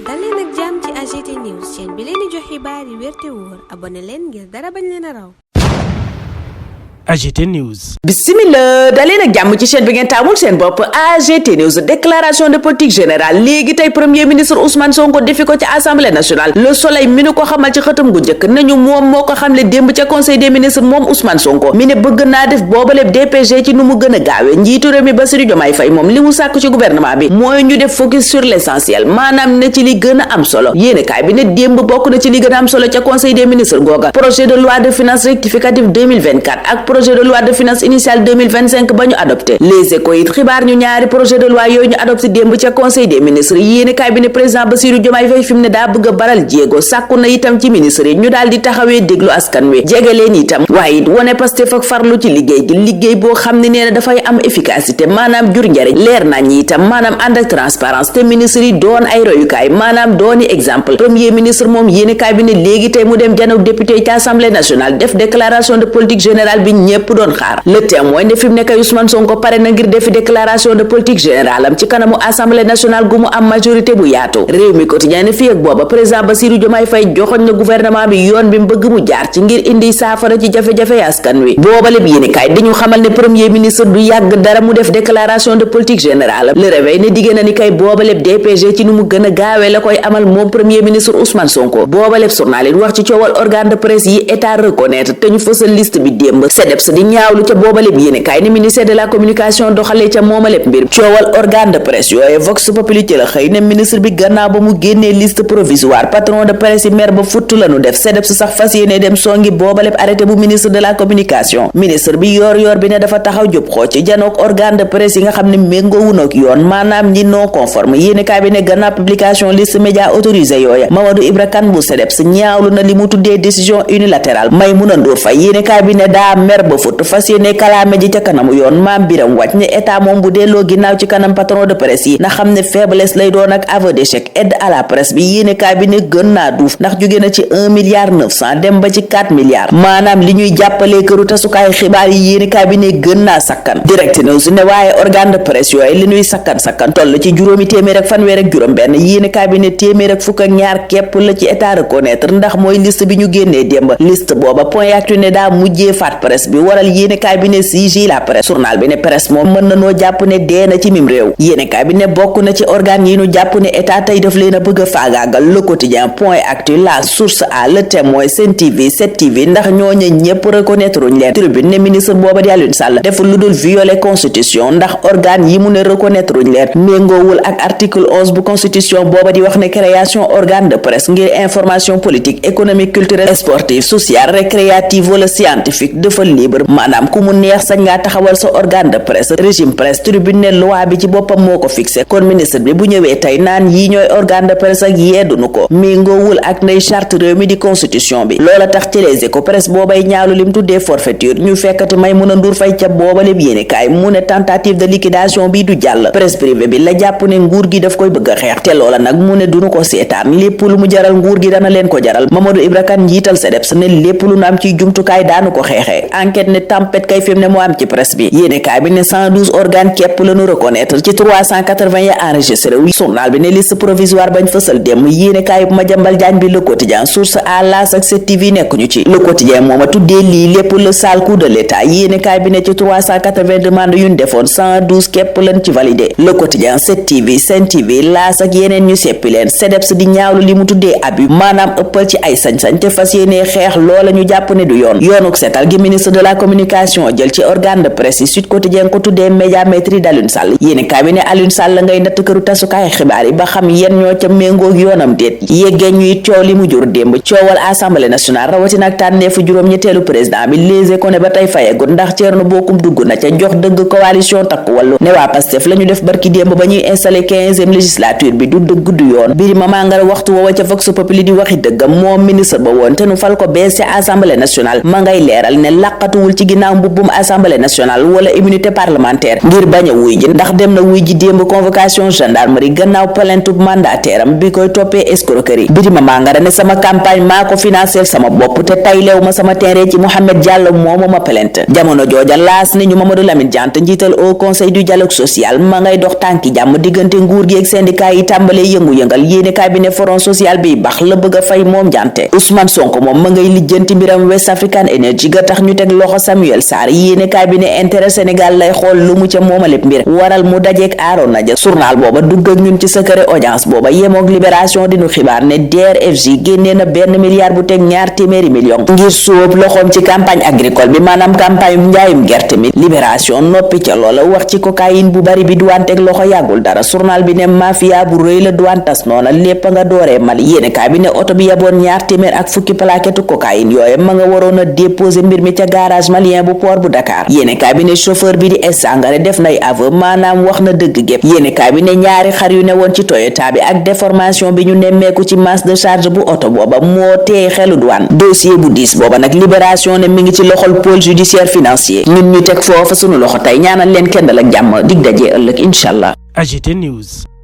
dal leen ak jàmm ci AGT News chaîne bi leen di jox xibaar yi wér te wóor abonné leen ngir dara bañ leen a raw. AGT News. Bismillah daleen ak jàmm ci chaîne bi ngeen taamul seen bopp AGT News. Déclaration de politique générale léegi tey premier ministre Ousmane Sonko defi ko ci assemblée nationale. Le Soleil mi nu ko xamal ci xëtam gu njëkk nañu moom moo ko xamle démb ca conseil des ministres moom Ousmane Sonko mi ne bëgg naa def boobaleb DPG ci nu mu gën a gaawe njiitu réew mi Bassirou Diomaye Faye moom li mu sàkku ci gouvernement bi mooy ñu def focus sur l'essentiel maanaam ne ci li gën a am solo yéenekaay bi ne démb bokk na ci li gën a am solo ca conseil des ministres googa projet de loi de finances rectificative 2024 ak projet de loi de finances initiale 2025 ba ñu adopté les échos it xibaar ñu ñaari projet de loi yooyu ñu adopté démb ca conseil des ministres yéenekaay bi ne président Bassirou Diomaye Faye fi mu ne daa bëgg a baral jéego sàkku na itam ci ministres yi ñu daal di taxawee déglu askan wi jege leen itam waaye it wane Pastef ak farlu ci liggéey gi liggéey boo xam ne nee na dafay am efficacité maanaam jur njariñ leer nañ itam maanaam ànd ak transparence te ministres yi doon ay royukaay maanaam dooni exemple premier ministre moom yéenekaay bi ne léegi tey mu dem janook député ci assemblée nationale def déclaration de politique générale bi ñépp doon xaar le témoin ne fi mu nekk Ousmane Sonko pare na ngir defi déclaration de politique générale am ci kanamu assemblée nationale gu mu am majorité bu yaatu réew mi quotidien ne fii ak booba président Bassirou Diomaye Faye joxoñ na gouvernement bi yoon bi mu bëgg mu jaar ci ngir indi saafara ci jafe-jafe askan wi boobale bi yéenekaay dañu xamal ne premier ministre du yàgg dara mu def déclaration de politique générale le réveil ne diggée na ni kay boobaleb DPG ci nu mu gën a gaawee la koy amal moom premier ministre Ousmane Sonko boobaleb journal it wax ci coowal organe de presse yi état reconnaître te ñu fësal liste bi démb CDEPS di ñaawlu ca boobaleb yéenekaay ne ministère de la communication doxalee ca moomaleb mbir coowal organe de presse yooye Vox Populi ci la xëy ne ministre bi gannaaw ba mu génnee liste provisoire patron de presse yi mer ba futt lañu def CDEPS sax fas yéene dem songi boobaleb arrêté bu ministre de la communication ministre bi yor bi ne dafa taxaw jub xoo ci janook organe de presse yi nga xam ne méngoowun ak yoon maanaam ñi non conforme yéenekaay bi ne gannaaw publication liste média autorisé yooya Mamadou Ibra Kane bu CDEPS ñaawlu na li mu tuddee décision unilatérale Maïmouna Ndour Faye yéenekaay bi ne daa mer ba futt fas yéene kalaame ji ca kanamu yoon maam biram wàcc ne état moom bu delloo ginnaaw ci kanam patron de presse yi na xam ne faiblesse lay doon ak aveu d'échec aide à la presse bi yéenekaay bi ne gën naa duuf ndax jóge na ci 1,9 dem ba ci 4 milliards maanaam li ñuy jàppalee këru tasukaay xibaar yi yéenekaay bi ne gën naa sakkan direct news ne waaye organe de presse yooyu li ñuy sakkan toll ci juróomi téeméer ak fanweer ak juróom benn yéenekaay bi ne téeméer ak fukk ak ñaar képp la ci état reconnaître ndax mooy liste bi ñu génnee démb liste booba point actu ne daa mujjee faat presse bi waral yéenekaay bi ne CG la presse journal bi ne presse moom mën na noo jàpp ne dee na ci mim réew yéenekaay bi ne bokk na ci organe yi nu jàpp ne état tey daf leen a bëgg a faagaagal le quotidien point actu la source a le témoin Sen TV 7TV ndax ñooñu ñépp reconnaître uñ leen tribune ne ministre booba di Alioune Sall def lu dul violer constitution ndax organe yi mu ne reconnaître uñ leen méngoowul ak article 11 bu constitution booba di wax ne création organe de presse ngir information politique économique culturelle sportive sociale récréative wala scientifique dafa libre maanaam ku mu neex sañ ngaa taxawal sa organe de presse régime presse tribune ne loi bi ci boppam moo ko fixé kon ministre bi bu ñëwee tey naan yii ñooy organe de presse ak yeedunu ko méngoowul ak ndey charte réew mi di constitution bi loola tax ci les échos presse boobay ñaawlu lim tuddee forfaiture ñu fekkati Maïmouna Ndour Faye ca boobale bi yéenekaay mu ne tentative de liquidation bi du jàll presse privée bi la jàpp ne nguur gi daf koy bëgg a xeex te loola nag mu ne duñu ko seetaan lépp lu mu jaral nguur gi dana leen ko jaral Mamadou Ibra Kane njiital CDEPS ne lépp lu nu am ci jumtukaay daanu ko xeexee enquête ne tempête kay fim ne moo am ci presse bi yéenekaay bi ne 112 organes képp la ñu reconnaître ci 380 ya enregistré wu journal bi ne liste provisoire bañ fësal dem yéenekaay bu Madiambal Diagne bi le quotidien source à las ak 7TV nekkuñu ci le quotidien mooma tuddee lii lépp le sale coup de l'état yéenekaay bi ne ci 380 demandes yuñ defoon 112 képp lañ ci validé le quotidien 7TV Sen TV las ak yeneen ñu seppi leen CDEPS di ñaawlu li mu tuddee abus maanaam ëppal ci ay sañ-sañ te fas yéenee xeex loola ñu jàpp ne du yoonuk setal gi ministre de la communication jël ci organe de presse yi Sud Quotidien ko tuddee médiamétrie d'Alioune Sall yéenekaay bi ne Alioune Sall ngay natt këru tasukaay xibaar yi ba xam yen ñoo ca méngoog yoonam déet yeggee ñuy coow li mu jur démb coowal assemblée nationale rawatina ak tànneefu juróom-ñetteelu président bi Les Échos ne ba tey fayegut ndax Thierno Bocoum dugg na ca jox dëgg coalition Takku Wallu ne waa Pastef la ñu def barki démb ba ñuy installé 15e législature bi du dëgg du yoon Birima Mangara waxtu woowa ca Vox Populi di waxi dëggam moom ministre ba woon te nu fal ko bees ca assemblée nationale ma ngay leeral ne làq laqatuwul ci ginnaaw mbubbum assemblée nationale wala immunité parlementaire ngir bañ a wuy ji ndax dem na wuy ji démb convocation gendarmerie gannaaw plainte mandataire am bi koy toppee escroquerie. Birima Mangara ne sama campagne maa ko financé sama bopp te tayleew ma sama terrain ci Mohamed Diallo moomu ma plainte. jamono jooja laas ne ñu Mamadou Lamine Diante njiital au conseil du dialogue social ma ngay dox tànki jàmm diggante nguur gi ak syndicat yi tàmbalee yëngu-yëngal yéene cabinet front social bi bax la bëgg a fay moom Diante. Ousmane Sonko moom ma ngay lijjanti mbiram West African Energy ga tax ñu teg loxo Samuel Sarr yéene cabinet intérêt Sénégal lay xool lu mu ca moomalép mbir waral mu dajeek Arona Dia. journal booba dugg ak ñun ci secret audience booba yemook libération dinu xibaar ne DRFJ génnee na benn milliard bu teg ñaar téeméeri million ngir sóob loxoom ci campagne agricole bi maanaam campagne njaayum gerte mi. libération noppi ca loola wax ci cocaïne bu bari bi douane teg loxo yàggul dara. journal bi ne mafia bu rëy la douane tas noona lépp nga dooree Mali. yéene kaay bi ne oto bi yaboon ñaar téeméer ak fukki plaquetu cocaïne yooye ma nga waroon a déposer mbir mi ca garage malien bu port bu Dakar. yéene kaay bi ne chauffeur bi di Sangare def nay aveu maanaam wax na dëgg gépp. yéene kaay bi ne ñaari xar yu ne woon ci Toyota bi ak déformation bi ñu nemmeeku ci masse de charge bu oto booba moo teey xelu douane. dossier bu diis booba nag libération ne mi ngi ci loxol pôle judiciaire financier. ñun ñu teg foofa sunu loxo tey ñaanal leen kendal ak jàmm dig dajee ëllëg incha allah. AGT News.